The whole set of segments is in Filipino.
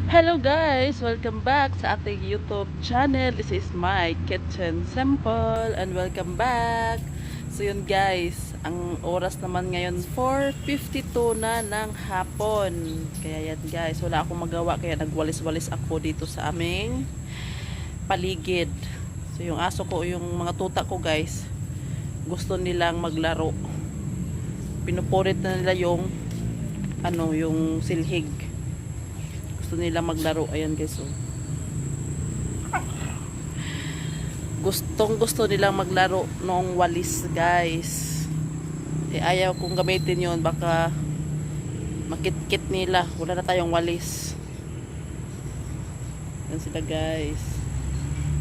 Hello guys! Welcome back sa ating YouTube channel. This is my kitchen sample and welcome back. So yun guys, ang oras naman ngayon 4:52 na ng hapon. Kaya yan guys, wala akong magawa kaya nagwalis-walis ako dito sa aming paligid. So yung aso ko, yung mga tuta ko guys, gusto nilang maglaro. Pinupurit na nila yung yung silhig. Gusto nila maglaro. Ayan guys, oh. Gusto nilang maglaro nung walis guys. Ayaw kong gamitin yon, baka makitkit nila. Wala na tayong walis. Yan sila guys.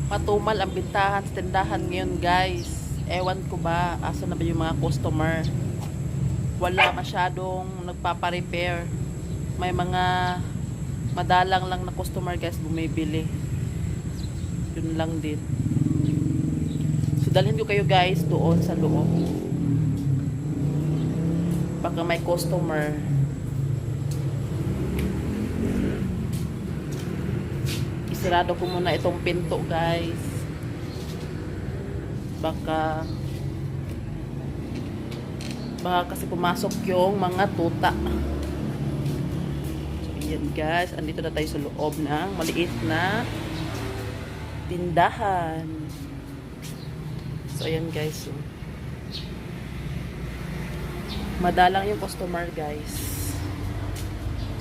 Matumal ang bintahan sa tindahan ngayon guys. Ewan ko ba asa na ba yung mga customer. Wala masyadong nagpapa-repair. May mga madalang lang na customer guys bumibili. Yun lang din. So dalhin ko kayo guys doon sa loob. Baka may customer. Isirado ko muna itong pinto guys. Baka kasi pumasok yung mga tuta. Yan guys, andito na tayo sa loob ng maliit na tindahan. So ayan guys, so, madalang yung customer guys.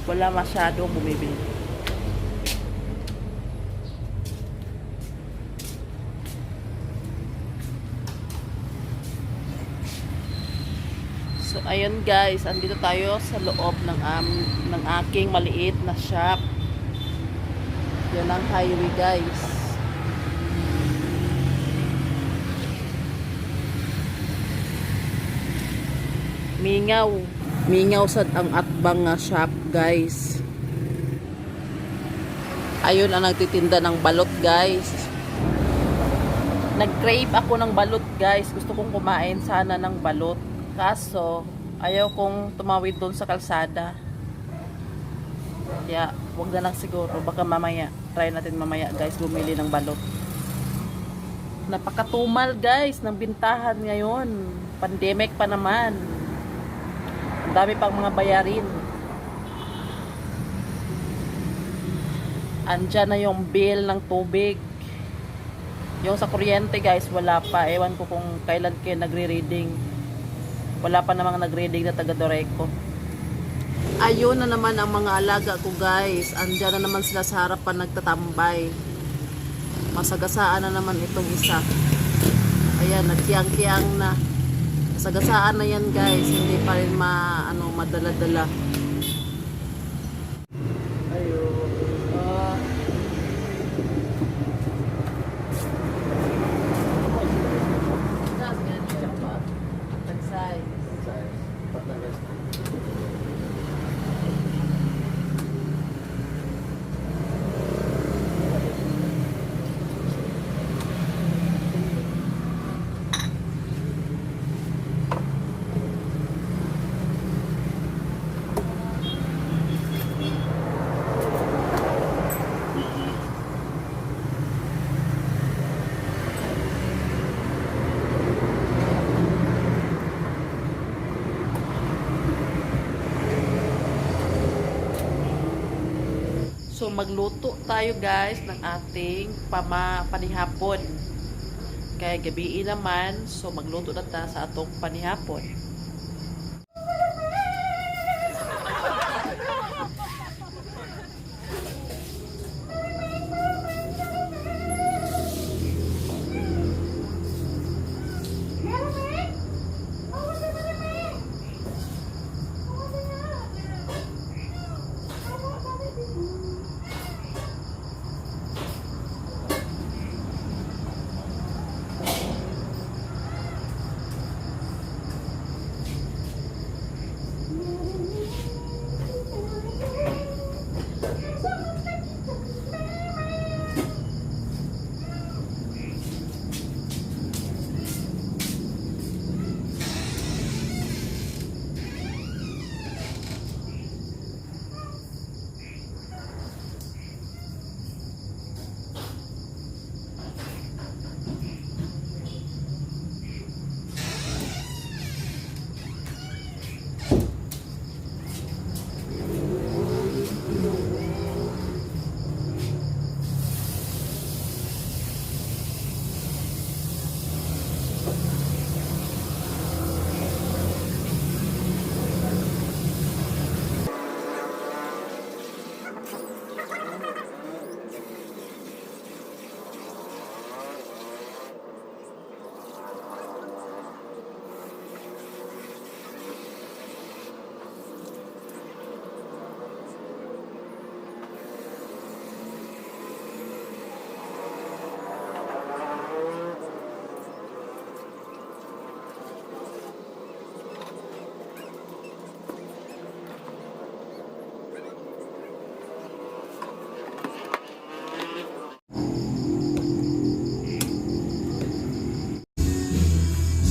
Wala masyadong bumibili. So ayun guys, andito tayo sa loob ng aking maliit na shop. Yan ang highway guys. Mingaw sad ang atbang nga shop guys. Ayun ang nagtitinda ng balot guys. Nag-crave ako ng balot guys. Gusto kong kumain sana ng balot. Kaso, ayaw kong tumawid doon sa kalsada. Kaya, wag na lang siguro. Baka mamaya, try natin mamaya guys, bumili ng balot. Napakatumal guys ng bintahan ngayon. Pandemic pa naman. Ang dami pang mga bayarin. Andyan na yung bill ng tubig. Yung sa kuryente guys, wala pa. Ewan ko kung kailan kayo nagre-reading. Wala pa namang nag-reading na taga-Doreco. Ayun na naman ang mga alaga ko guys. Andiyan na naman sila sa harapan nagtatambay. Masagasaan na naman itong isa. Ayan, nagkiyang-kiyang na. Masagasaan na yan guys. Hindi pa rin madala-dala. Ayun. So magluto tayo guys ng ating panihapon. Kaya gabi naman, so magluto na tayo sa atong panihapon.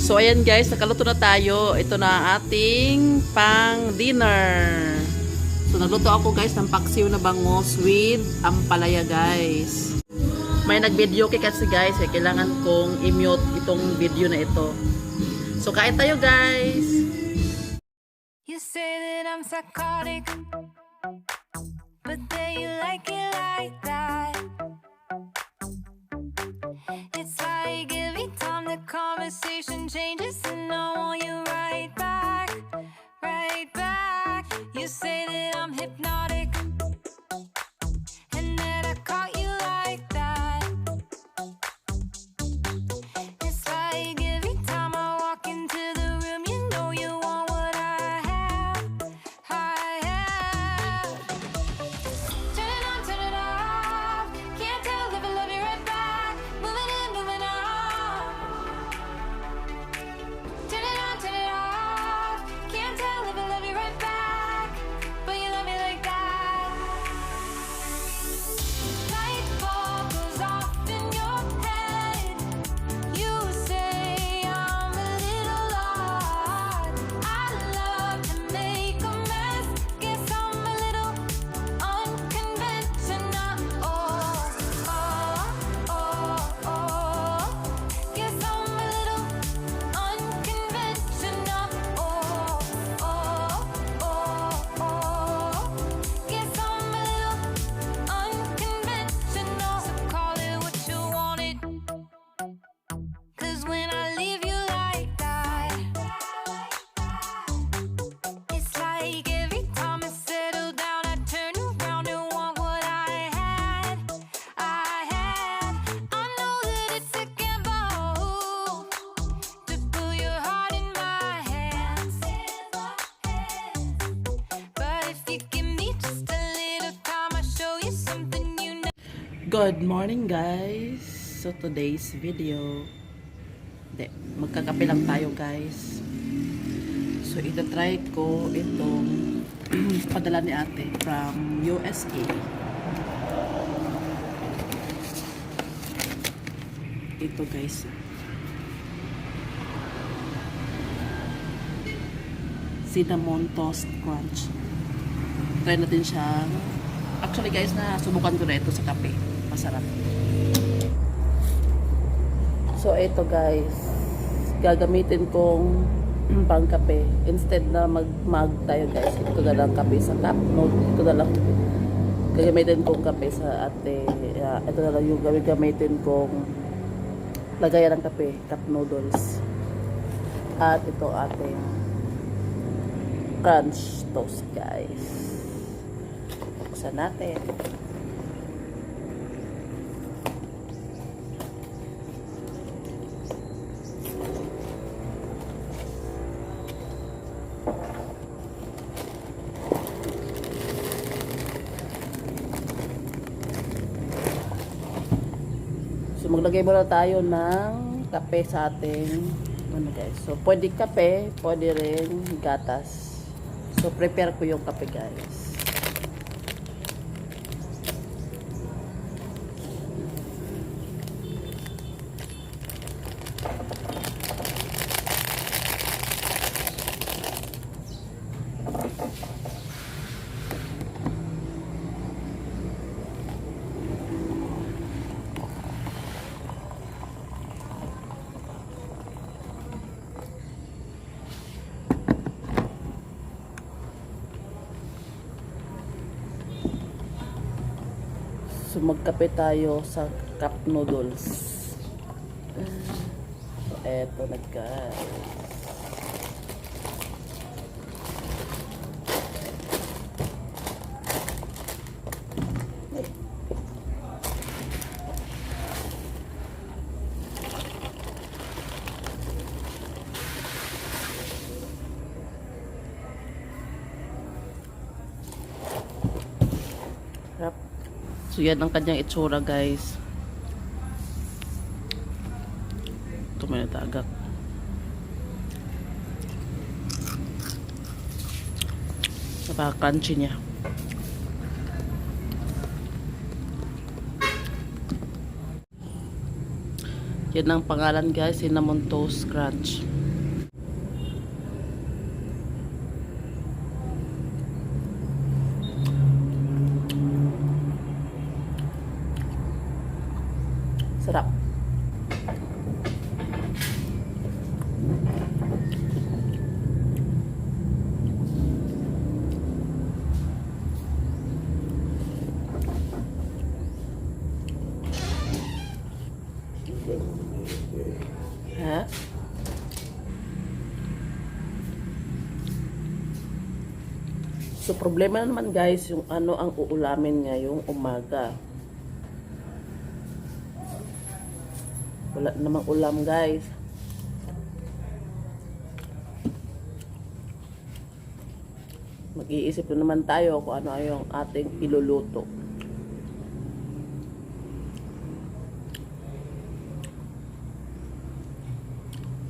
So ayan guys, nakaluto na tayo. Ito na ang ating pang dinner. So nagluto ako guys ng paksiw na bangus with ampalaya guys. May nag-video kasi guys, kailangan kong i-mute itong video na ito. So kain tayo guys. You say that I'm psychotic, but then you like it like that. It's like every time the conversation changes and I want you right back, right back. You say that I'm hypnotic and that I caught you like that. It's like every time I walk into the room, you know you want what I have, I have. Turn it on, turn it off. Can't tell if I love you right back. Moving in, moving on. Turn it on, turn it off. Can't tell if I love you right back, but you love me like that. Light bulb goes off in your head. You say I'm a little odd. I love to make a mess. Guess I'm a little unconventional. Oh, oh, oh, oh. Guess I'm a little unconventional. Oh, oh, oh, oh. Guess I'm a little unconventional. So call it what you want it. 'Cause when I leave you like that, it's like every time I settle down, I turn around and want what I had, I had. I know that it's a gamble to put your heart in my hands, but if you give me just a little time, I'll show you something you know. Good morning guys. So today's video, magkakape lang tayo guys. So itatry ko itong padala ni ate from USA. Ito guys. Cinnamon Toast Crunch. Try natin siyang. Actually guys, nasubukan ko na ito sa kape. Masarap. So ito guys, gagamitin kong pangkape. Instead na mag-mug tayo guys, ito na lang kape sa cup. No, ito na lang gagamitin kong kape sa ate. Ito na lang yung gagamitin kong lagayan ng kape, cup noodles. At ito ating crunch toast guys. Buksan natin. So maglagay muna tayo ng kape sa ating ano guys. So pwede kape, pwede rin gatas. So prepare ko yung kape guys. So magkape tayo sa cup noodles. So eto na guys. Sarap. So yan ang kanyang itsura guys. Ito may natagak. Napaka-crunchy niya. Yan ang pangalan guys, Cinnamon Toast Crunch. Sarap. Ha? So, problema naman guys, yung ano ang uulamin ngayong umaga. Wala namang ulam guys. Mag-iisip na naman tayo kung ano yung ating iluluto.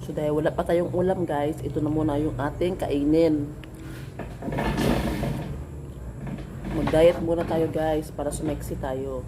So dahil wala pa tayong ulam guys, ito na muna yung ating kainin. Mag-diet muna tayo guys para sumeksi tayo.